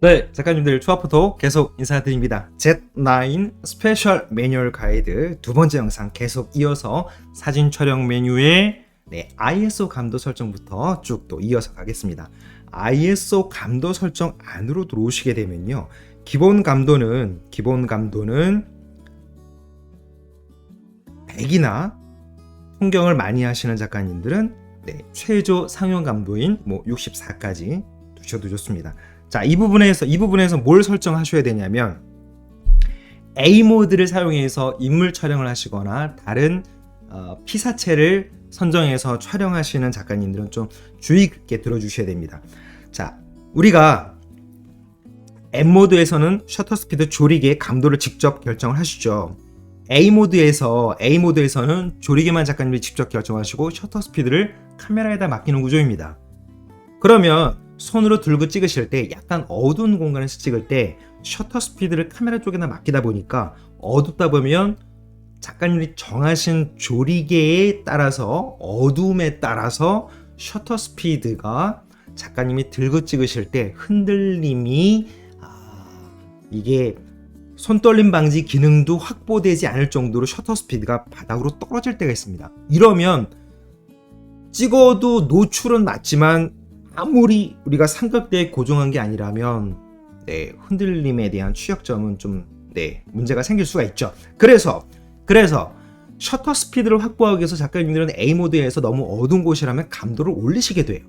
네, 작가님들 초합부터 계속 인사드립니다. Z9 스페셜 매뉴얼 가이드 두 번째 영상 계속 이어서 사진 촬영 메뉴의 ISO 감도 설정부터 쭉 또 이어서 가겠습니다. ISO 감도 설정 안으로 들어오시게 되면요. 기본 감도는 100이나 풍경을 많이 하시는 작가님들은 최저 상용 감도인 64까지 두셔도 좋습니다. 자, 이 부분에서 뭘 설정하셔야 되냐면 A 모드를 사용해서 인물 촬영을 하시거나 다른 피사체를 선정해서 촬영하시는 작가님들은 좀 주의 깊게 들어주셔야 됩니다. 자, 우리가 M 모드에서는 셔터 스피드 조리개 감도를 직접 결정을 하시죠. A 모드에서는 조리개만 작가님이 직접 결정하시고 셔터 스피드를 카메라에다 맡기는 구조입니다. 그러면 손으로 들고 찍으실 때 약간 어두운 공간에서 찍을 때 셔터 스피드를 카메라 쪽에다 맡기다 보니까 어둡다 보면 작가님이 정하신 조리개에 따라서 어두움에 따라서 셔터 스피드가 작가님이 들고 찍으실 때 흔들림이 이게 손떨림 방지 기능도 확보되지 않을 정도로 셔터 스피드가 바닥으로 떨어질 때가 있습니다. 이러면 찍어도 노출은 맞지만 아무리 우리가 삼각대에 고정한 게 아니라면 흔들림에 대한 취약점은 좀 문제가 생길 수가 있죠. 그래서 셔터 스피드를 확보하기 위해서 작가님들은 A 모드에서 너무 어두운 곳이라면 감도를 올리시게 돼요.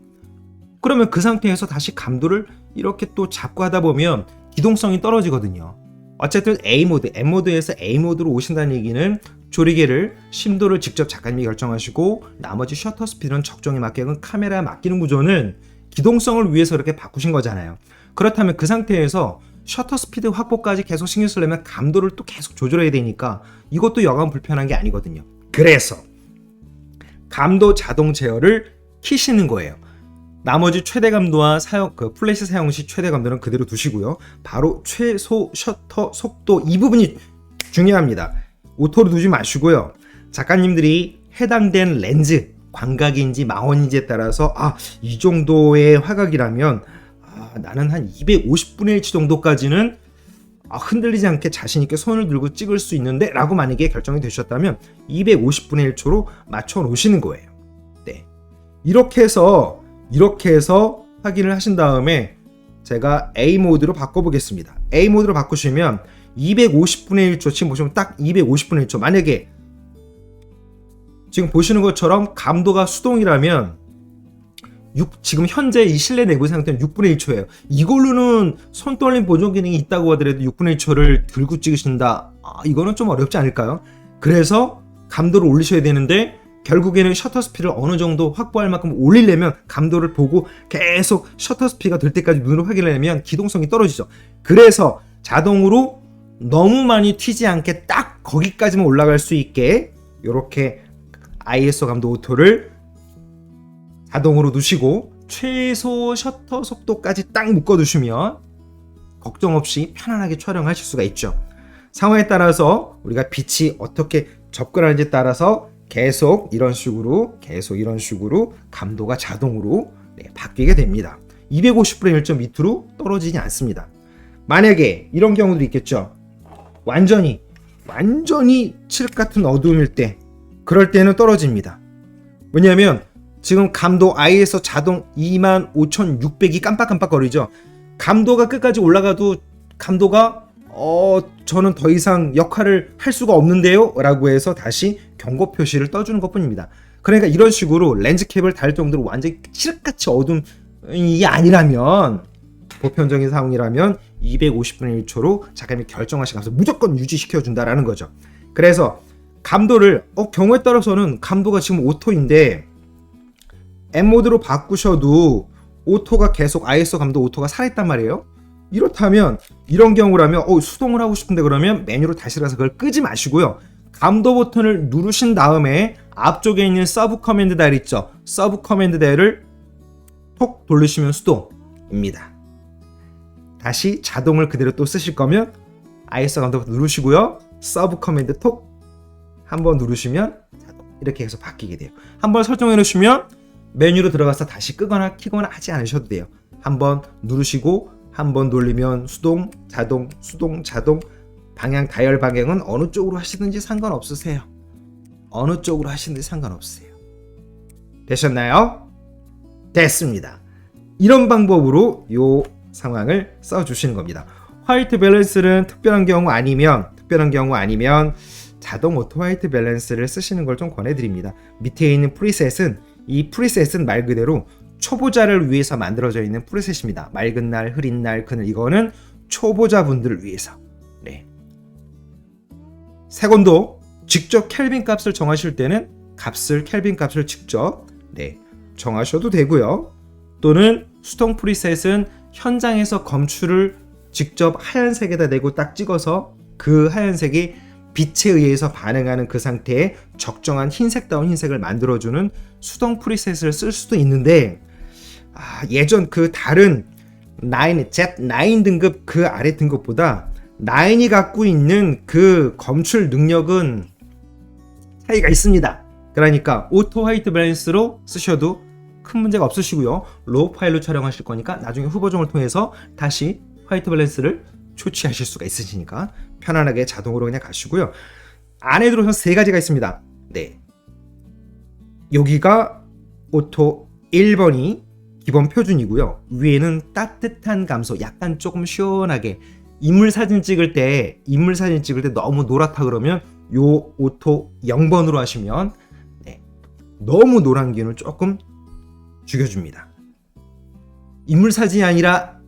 그러면 그 상태에서 다시 감도를 이렇게 또 잡고 하다 보면 기동성이 떨어지거든요. 어쨌든 M 모드에서 A 모드로 오신다는 얘기는 조리개를 심도를 직접 작가님이 결정하시고 나머지 셔터 스피드는 적정에 맞게 카메라에 맡기는 구조는 기동성을 위해서 이렇게 바꾸신 거잖아요. 그렇다면 그 상태에서 셔터 스피드 확보까지 계속 신경 쓰려면 감도를 또 계속 조절해야 되니까 이것도 여간 불편한 게 아니거든요. 그래서 감도 자동 제어를 키시는 거예요. 나머지 최대 감도와 플래시 사용 시 최대 감도는 그대로 두시고요. 바로 최소 셔터 속도 이 부분이 중요합니다. 오토로 두지 마시고요. 작가님들이 해당된 렌즈 광각인지 망원인지에 따라서 이 정도의 화각이라면 나는 한 250분의 1치 정도까지는 흔들리지 않게 자신있게 손을 들고 찍을 수 있는데 라고 만약에 결정이 되셨다면 250분의 1초로 맞춰 놓으시는 거예요. 이렇게 해서 확인을 하신 다음에 제가 A 모드로 바꿔보겠습니다. A 모드로 바꾸시면 250분의 1초, 지금 보시면 딱 250분의 1초. 만약에 지금 보시는 것처럼 감도가 수동이라면 지금 현재 이 실내 내부 상태는 6분의 1초예요. 이걸로는 손떨림 보정 기능이 있다고 하더라도 6분의 1초를 들고 찍으신다. 이거는 좀 어렵지 않을까요? 그래서 감도를 올리셔야 되는데 결국에는 셔터 스피드를 어느 정도 확보할 만큼 올리려면 감도를 보고 계속 셔터 스피드가 될 때까지 눈으로 확인하려면 기동성이 떨어지죠. 그래서 자동으로 너무 많이 튀지 않게 딱 거기까지만 올라갈 수 있게 이렇게 ISO 감도 오토를 자동으로 두시고 최소 셔터 속도까지 딱 묶어두시면 걱정 없이 편안하게 촬영하실 수가 있죠. 상황에 따라서 우리가 빛이 어떻게 접근하는지에 따라서 계속 이런 식으로 감도가 자동으로 바뀌게 됩니다. 250분의 1점 밑으로 떨어지지 않습니다. 만약에 이런 경우도 있겠죠. 완전히 칠흑 같은 어두움일 때 그럴 때는 떨어집니다. 왜냐하면 지금 감도 ISO 자동 25600이 깜빡깜빡거리죠. 감도가 끝까지 올라가도 감도가 저는 더 이상 역할을 할 수가 없는데요 라고 해서 다시 경고 표시를 떠주는 것 뿐입니다. 그러니까 이런 식으로 렌즈캡을 달 정도로 완전히 칠흑같이 어둠이 아니라면 보편적인 상황이라면 250분의 1초로 작가님이 결정하시면서 무조건 유지시켜준다라는 거죠. 그래서 감도를 경우에 따라서는 감도가 지금 오토인데 M 모드로 바꾸셔도 오토가 계속 ISO 감도 오토가 살아있단 말이에요. 이렇다면 이런 경우라면 수동을 하고 싶은데 그러면 메뉴로 다시 가서 그걸 끄지 마시고요. 감도 버튼을 누르신 다음에 앞쪽에 있는 서브 커맨드 다일 있죠. 서브 커맨드 다일을 톡 돌리시면 수동입니다. 다시 자동을 그대로 또 쓰실 거면 ISO 감도 버튼 누르시고요. 서브 커맨드 톡 한번 누르시면 자동 이렇게 해서 바뀌게 돼요. 한번 설정해 놓으시면 메뉴로 들어가서 다시 끄거나 키거나 하지 않으셔도 돼요. 한번 누르시고 한번 돌리면 수동, 자동, 수동, 자동. 방향 다이얼 방향은 어느 쪽으로 하시든지 상관없으세요. 어느 쪽으로 하시든지 상관없으세요. 되셨나요? 됐습니다. 이런 방법으로 이 상황을 써주시는 겁니다. 화이트 밸런스는 특별한 경우 아니면 자동 오토 화이트 밸런스를 쓰시는 걸 좀 권해드립니다. 밑에 있는 프리셋은 이 프리셋은 말 그대로 초보자를 위해서 만들어져 있는 프리셋입니다. 맑은 날, 흐린 날, 그늘 이거는 초보자분들을 위해서. 네. 색온도 직접 켈빈 값을 정하실 때는 켈빈 값을 직접 정하셔도 되고요. 또는 수동 프리셋은 현장에서 검출을 직접 하얀색에다 내고 딱 찍어서 그 하얀색이 빛에 의해서 반응하는 그 상태에 적정한 흰색다운 흰색을 만들어주는 수동 프리셋을 쓸 수도 있는데 예전 그 다른 Z9 등급 그 아래 등급보다 9이 갖고 있는 그 검출 능력은 차이가 있습니다. 그러니까 오토 화이트 밸런스로 쓰셔도 큰 문제가 없으시고요. 로우 파일로 촬영하실 거니까 나중에 후보정을 통해서 다시 화이트 밸런스를 조치하실 수가 있으시니까 편안하게 자동으로 그냥 가시고요. 안에 들어서 세 가지가 있습니다. 네, 여기가 오토 1번이 기본 표준이고요. 위에는 따뜻한 감소, 약간 조금 시원하게 인물 사진 찍을 때 너무 노랗다 그러면 요 오토 0번으로 하시면 너무 노란 기운을 조금 죽여줍니다. 인물 사진이 아니라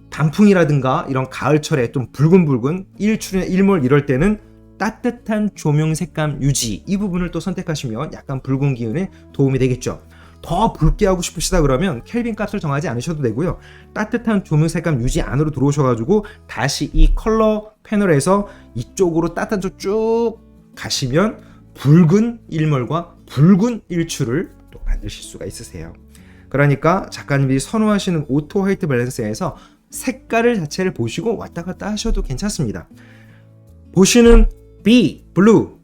단풍이라든가 이런 가을철에 좀 붉은 일출이나 일몰 이럴 때는 따뜻한 조명 색감 유지 이 부분을 또 선택하시면 약간 붉은 기운에 도움이 되겠죠. 더 붉게 하고 싶으시다 그러면 켈빈 값을 정하지 않으셔도 되고요. 따뜻한 조명 색감 유지 안으로 들어오셔가지고 다시 이 컬러 패널에서 이쪽으로 따뜻한 쪽 쭉 가시면 붉은 일몰과 붉은 일출을 또 만드실 수가 있으세요. 그러니까 작가님들이 선호하시는 오토 화이트 밸런스에서 색깔을 자체를 보시고 왔다 갔다 하셔도 괜찮습니다. 보시는 B 블루,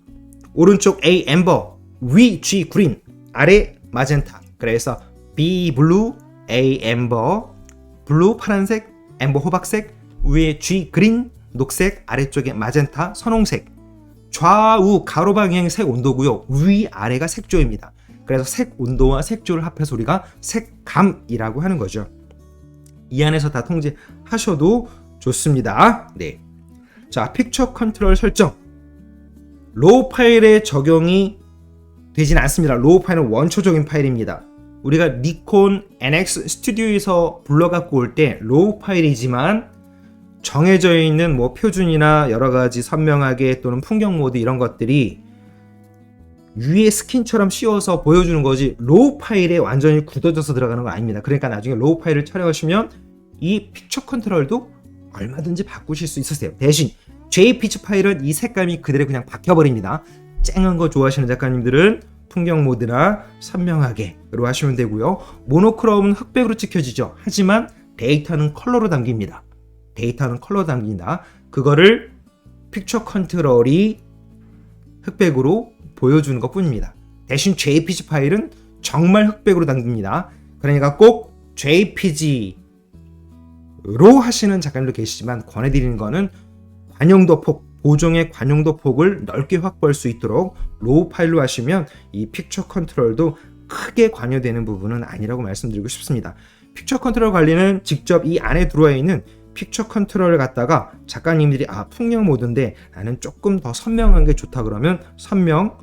오른쪽 A 앰버, 위 G 그린, 아래 마젠타. 그래서 B 블루, A 앰버, 블루 파란색, 앰버 호박색, 위에 G 그린, 녹색, 아래쪽에 마젠타, 선홍색. 좌우 가로 방향 색 온도고요. 위 아래가 색조입니다. 그래서 색 온도와 색조를 합해서 우리가 색감이라고 하는 거죠. 이 안에서 다 통제하셔도 좋습니다. 네. 자, 픽처 컨트롤 설정. 로우 파일에 적용이 되진 않습니다. 로우 파일은 원초적인 파일입니다. 우리가 니콘 NX 스튜디오에서 불러갖고 올 때 로우 파일이지만 정해져 있는 뭐 표준이나 여러 가지 선명하게 또는 풍경 모드 이런 것들이 위에 스킨처럼 씌워서 보여주는 거지 로우 파일에 완전히 굳어져서 들어가는 건 아닙니다. 그러니까 나중에 로우 파일을 촬영하시면 이 픽처 컨트롤도 얼마든지 바꾸실 수 있으세요. 대신 JPG 파일은 이 색감이 그대로 그냥 박혀버립니다. 쨍한 거 좋아하시는 작가님들은 풍경 모드나 선명하게로 하시면 되고요. 모노크롬은 흑백으로 찍혀지죠. 하지만 데이터는 컬러로 담깁니다. 그거를 픽처 컨트롤이 흑백으로 보여주는 것 뿐입니다. 대신 JPG 파일은 정말 흑백으로 담깁니다. 그러니까 꼭 JPG로 하시는 작가님도 계시지만 권해드리는 거는 관용도 폭, 보정의 관용도 폭을 넓게 확보할 수 있도록 로우 파일로 하시면 이 픽처 컨트롤도 크게 관여되는 부분은 아니라고 말씀드리고 싶습니다. 픽처 컨트롤 관리는 직접 이 안에 들어와 있는 픽처 컨트롤을 갖다가 작가님들이 풍경 모드인데 나는 조금 더 선명한 게 좋다 그러면 선명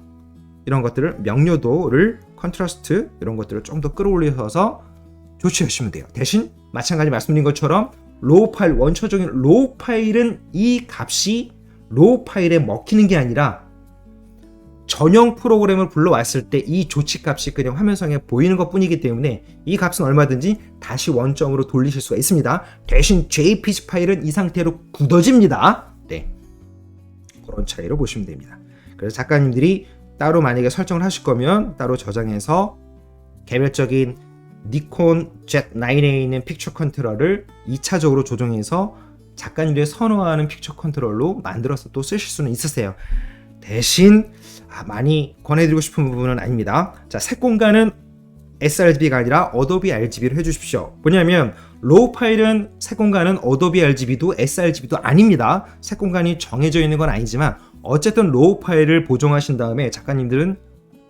이런 것들을 명료도를 컨트라스트 이런 것들을 좀 더 끌어올려서 조치하시면 돼요. 대신 마찬가지 말씀드린 것처럼 로우 파일 원초적인 로우 파일은 이 값이 로우 파일에 먹히는 게 아니라 전용 프로그램을 불러왔을 때 이 조치 값이 그냥 화면상에 보이는 것 뿐이기 때문에 이 값은 얼마든지 다시 원점으로 돌리실 수가 있습니다. 대신 JPG 파일은 이 상태로 굳어집니다. 네, 그런 차이로 보시면 됩니다. 그래서 작가님들이 따로 만약에 설정을 하실 거면 따로 저장해서 개별적인 니콘 Z9에 있는 픽처 컨트롤을 2차적으로 조정해서 작가님들이 선호하는 픽처 컨트롤로 만들어서 또 쓰실 수는 있으세요. 대신 많이 권해드리고 싶은 부분은 아닙니다. 자, 색 공간은 sRGB가 아니라 어도비 RGB로 해주십시오. 뭐냐면 로우 파일은 색공간은 어도비 RGB도 sRGB도 아닙니다. 색공간이 정해져 있는 건 아니지만 어쨌든 로우 파일을 보정하신 다음에 작가님들은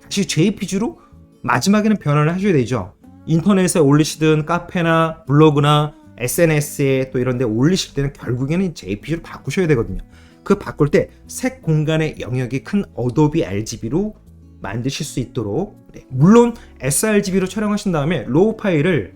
다시 JPG로 마지막에는 변환을 하셔야 되죠. 인터넷에 올리시든 카페나 블로그나 SNS에 또 이런 데 올리실 때는 결국에는 JPG로 바꾸셔야 되거든요. 그 바꿀 때 색 공간의 영역이 큰 어도비 RGB로 만드실 수 있도록 물론 sRGB로 촬영하신 다음에 로우 파일을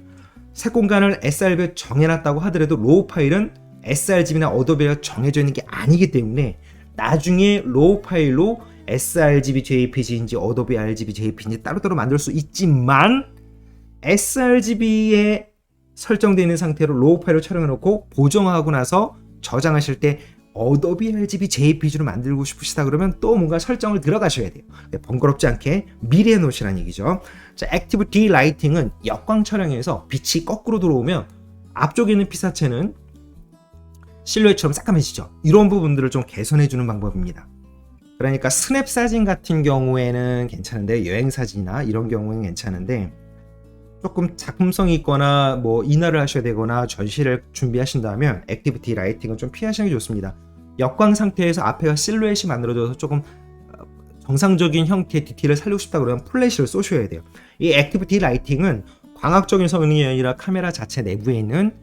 색 공간을 sRGB로 정해놨다고 하더라도 로우 파일은 sRGB나 어도비가 정해져 있는 게 아니기 때문에 나중에 로우 파일로 sRGB JPG인지 어도비 RGB JPG인지 따로따로 만들 수 있지만 sRGB에 설정되어 있는 상태로 로우 파일을 촬영해놓고 보정하고 나서 저장하실 때 어도비 RGB JPG로 만들고 싶으시다 그러면 또 뭔가 설정을 들어가셔야 돼요. 번거롭지 않게 미리 해놓으시라는 얘기죠. 자, 액티브 D 라이팅은 역광 촬영에서 빛이 거꾸로 들어오면 앞쪽에 있는 피사체는 실루엣처럼 새까매지죠. 이런 부분들을 좀 개선해주는 방법입니다. 그러니까 스냅 사진 같은 경우에는 괜찮은데 여행 사진이나 이런 경우는 괜찮은데 조금 작품성이 있거나 뭐 인화를 하셔야 되거나 전시를 준비하신다면 액티비티 라이팅은 좀 피하시는 게 좋습니다. 역광 상태에서 앞에가 실루엣이 만들어져서 조금 정상적인 형태의 디테일을 살리고 싶다 그러면 플래시를 쏘셔야 돼요. 이 액티비티 라이팅은 광학적인 성능이 아니라 카메라 자체 내부에 있는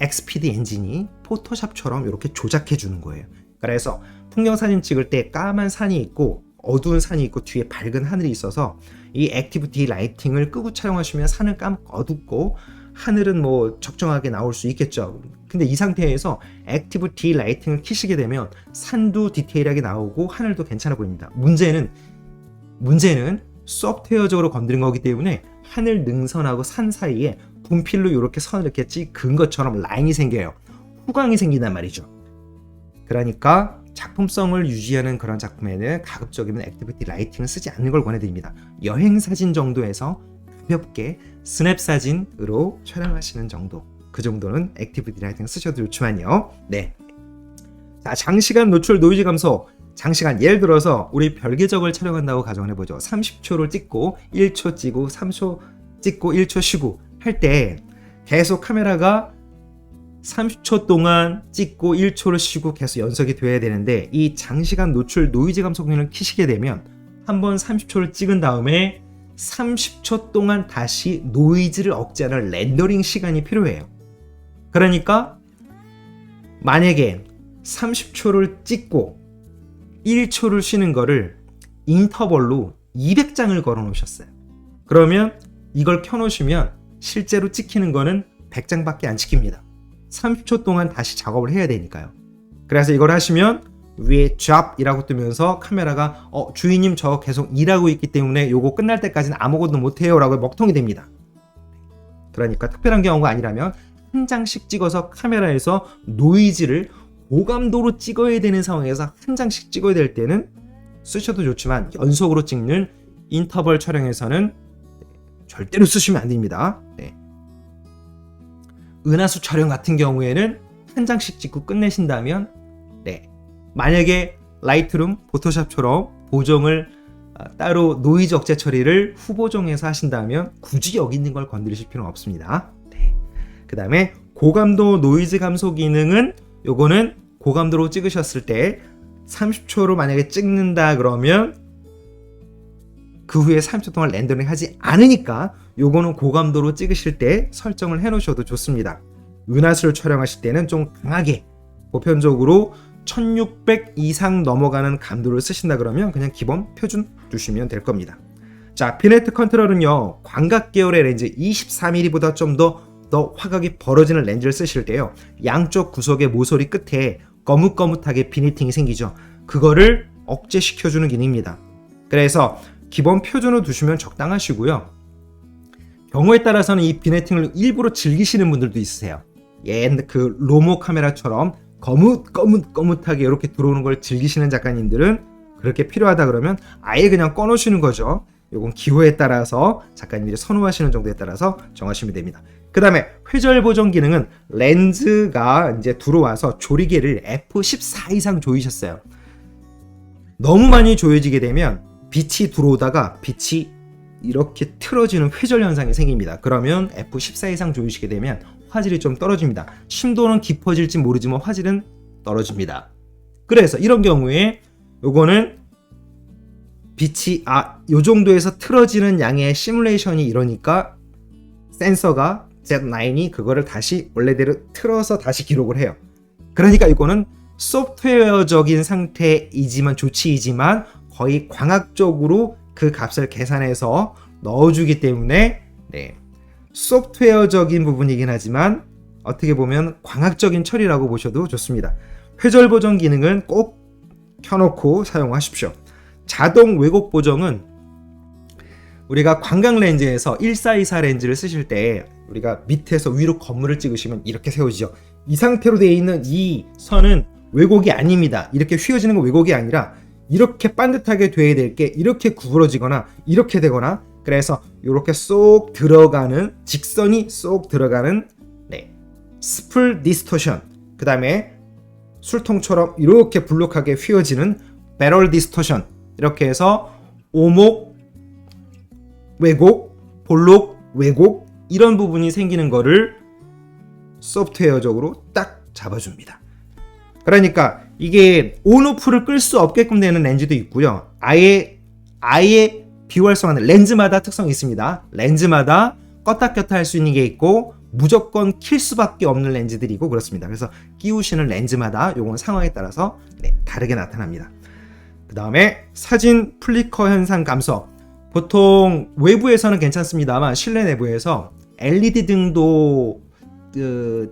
XPD 엔진이 포토샵처럼 이렇게 조작해 주는 거예요. 그래서 풍경 사진 찍을 때 까만 산이 있고 어두운 산이 있고 뒤에 밝은 하늘이 있어서 이 액티비티 라이팅을 끄고 촬영하시면 산은 어둡고 하늘은 뭐 적정하게 나올 수 있겠죠. 근데 이 상태에서 액티비티 라이팅을 켜시게 되면 산도 디테일하게 나오고 하늘도 괜찮아 보입니다. 문제는 소프트웨어적으로 건드린 거기 때문에 하늘 능선하고 산 사이에 분필로 이렇게 선을 이렇게 찍은 것처럼 라인이 생겨요. 후광이 생긴단 말이죠. 그러니까 작품성을 유지하는 그런 작품에는 가급적이면 액티비티 라이팅을 쓰지 않는 걸 권해드립니다. 여행 사진 정도에서 가볍게 스냅 사진으로 촬영하시는 정도, 그 정도는 액티비티 라이팅 쓰셔도 좋지만요. 네. 자, 장시간 노출 노이즈 감소. 장시간, 예를 들어서 우리 별계적을 촬영한다고 가정을 해보죠. 30초를 찍고 1초 찍고 3초 찍고 1초 쉬고 할 때 계속 카메라가 30초 동안 찍고 1초를 쉬고 계속 연속이 돼야 되는데 이 장시간 노출 노이즈 감소 기능을 켜시게 되면 한번 30초를 찍은 다음에 30초 동안 다시 노이즈를 억제하는 렌더링 시간이 필요해요. 그러니까 만약에 30초를 찍고 1초를 쉬는 거를 인터벌로 200장을 걸어 놓으셨어요. 그러면 이걸 켜 놓으시면 실제로 찍히는 거는 100장밖에 안 찍힙니다. 30초 동안 다시 작업을 해야 되니까요. 그래서 이걸 하시면 위에 job이라고 뜨면서 카메라가 주인님 저 계속 일하고 있기 때문에 요거 끝날 때까지는 아무것도 못해요 라고 먹통이 됩니다. 그러니까 특별한 경우가 아니라면 한 장씩 찍어서 카메라에서 노이즈를 고감도로 찍어야 되는 상황에서 한 장씩 찍어야 될 때는 쓰셔도 좋지만 연속으로 찍는 인터벌 촬영에서는 절대로 쓰시면 안 됩니다. 네. 은하수 촬영 같은 경우에는 한 장씩 찍고 끝내신다면 만약에 라이트룸, 포토샵처럼 보정을 따로 노이즈 억제 처리를 후보정에서 하신다면 굳이 여기 있는 걸 건드리실 필요는 없습니다. 그 다음에 고감도 노이즈 감소 기능은 요거는 고감도로 찍으셨을 때 30초로 만약에 찍는다 그러면 그 후에 30초 동안 렌더링 하지 않으니까 요거는 고감도로 찍으실 때 설정을 해 놓으셔도 좋습니다. 은하수를 촬영하실 때는 좀 강하게 보편적으로 1600 이상 넘어가는 감도를 쓰신다 그러면 그냥 기본 표준 두시면 될 겁니다. 자, 비네트 컨트롤은요, 광각 계열의 렌즈 24mm보다 좀 더 화각이 벌어지는 렌즈를 쓰실 때요, 양쪽 구석의 모서리 끝에 거뭇거뭇하게 비니팅이 생기죠. 그거를 억제시켜주는 기능입니다. 그래서 기본 표준으로 두시면 적당하시고요. 경우에 따라서는 이 비네팅을 일부러 즐기시는 분들도 있으세요. 그 로모 카메라처럼 거뭇거뭇하게 이렇게 들어오는 걸 즐기시는 작가님들은 그렇게 필요하다 그러면 아예 그냥 꺼놓으시는 거죠. 요건 기호에 따라서 작가님들이 선호하시는 정도에 따라서 정하시면 됩니다. 그 다음에 회절 보정 기능은 렌즈가 이제 들어와서 조리개를 f14 이상 조이셨어요. 너무 많이 조여지게 되면 빛이 들어오다가 빛이 이렇게 틀어지는 회절 현상이 생깁니다. 그러면 f14 이상 조이시게 되면 화질이 좀 떨어집니다. 심도는 깊어질지 모르지만 화질은 떨어집니다. 그래서 이런 경우에 요거는 빛이 요 정도에서 틀어지는 양의 시뮬레이션이 이러니까 센서가 Z9이 그거를 다시 원래대로 틀어서 다시 기록을 해요. 그러니까 이거는 소프트웨어적인 상태이지만 조치이지만 거의 광학적으로 그 값을 계산해서 넣어주기 때문에 소프트웨어적인 부분이긴 하지만 어떻게 보면 광학적인 처리라고 보셔도 좋습니다. 회절 보정 기능은 꼭 켜놓고 사용하십시오. 자동 왜곡 보정은 우리가 관광 렌즈에서 1424 렌즈를 쓰실 때 우리가 밑에서 위로 건물을 찍으시면 이렇게 세워지죠. 이 상태로 되어 있는 이 선은 왜곡이 아닙니다. 이렇게 휘어지는 건 왜곡이 아니라 이렇게 반듯하게 돼야 될 게 이렇게 구부러지거나 이렇게 되거나 그래서 이렇게 쏙 들어가는 직선이 쏙 들어가는 스플 디스토션, 그 다음에 술통처럼 이렇게 불룩하게 휘어지는 배럴 디스토션, 이렇게 해서 오목 왜곡, 볼록 왜곡 이런 부분이 생기는 거를 소프트웨어적으로 딱 잡아줍니다. 그러니까 이게 온오프를 끌 수 없게끔 되는 렌즈도 있고요. 아예 비활성화는 렌즈마다 특성이 있습니다. 렌즈마다 껐다 켰다 할 수 있는 게 있고 무조건 킬 수밖에 없는 렌즈들이고 그렇습니다. 그래서 끼우시는 렌즈마다 요건 상황에 따라서 다르게 나타납니다. 그 다음에 사진 플리커 현상 감소. 보통 외부에서는 괜찮습니다만 실내 내부에서 LED 등도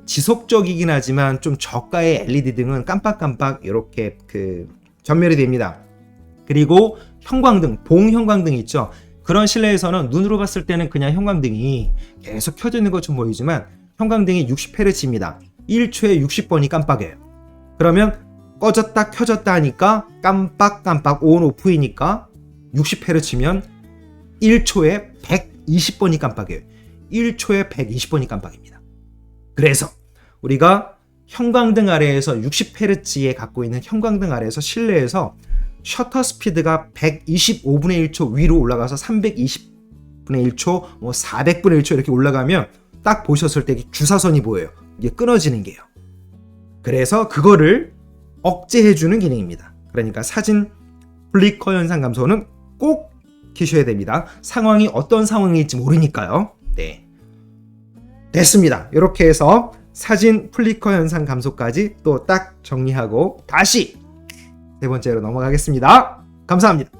지속적이긴 하지만 좀 저가의 LED 등은 깜빡깜빡 이렇게 전멸이 됩니다. 그리고 형광등, 봉 형광등 있죠. 그런 실내에서는 눈으로 봤을 때는 그냥 형광등이 계속 켜져 있는 것처럼 보이지만 형광등이 60Hz입니다. 1초에 60번이 깜빡해요. 그러면 꺼졌다 켜졌다 하니까 깜빡깜빡 온 오프이니까 60Hz면 1초에 120번이 깜빡해요. 1초에 120번이 깜빡입니다. 그래서 우리가 형광등 아래에서 60Hz에 갖고 있는 형광등 아래에서 실내에서 셔터 스피드가 125분의 1초 위로 올라가서 320분의 1초, 400분의 1초 이렇게 올라가면 딱 보셨을 때 주사선이 보여요. 이게 끊어지는 게요. 그래서 그거를 억제해주는 기능입니다. 그러니까 사진 플리커 현상 감소는 꼭 키셔야 됩니다. 상황이 어떤 상황일지 모르니까요. 됐습니다. 이렇게 해서 사진 플리커 현상 감소까지 또 딱 정리하고 다시 세 번째로 넘어가겠습니다. 감사합니다.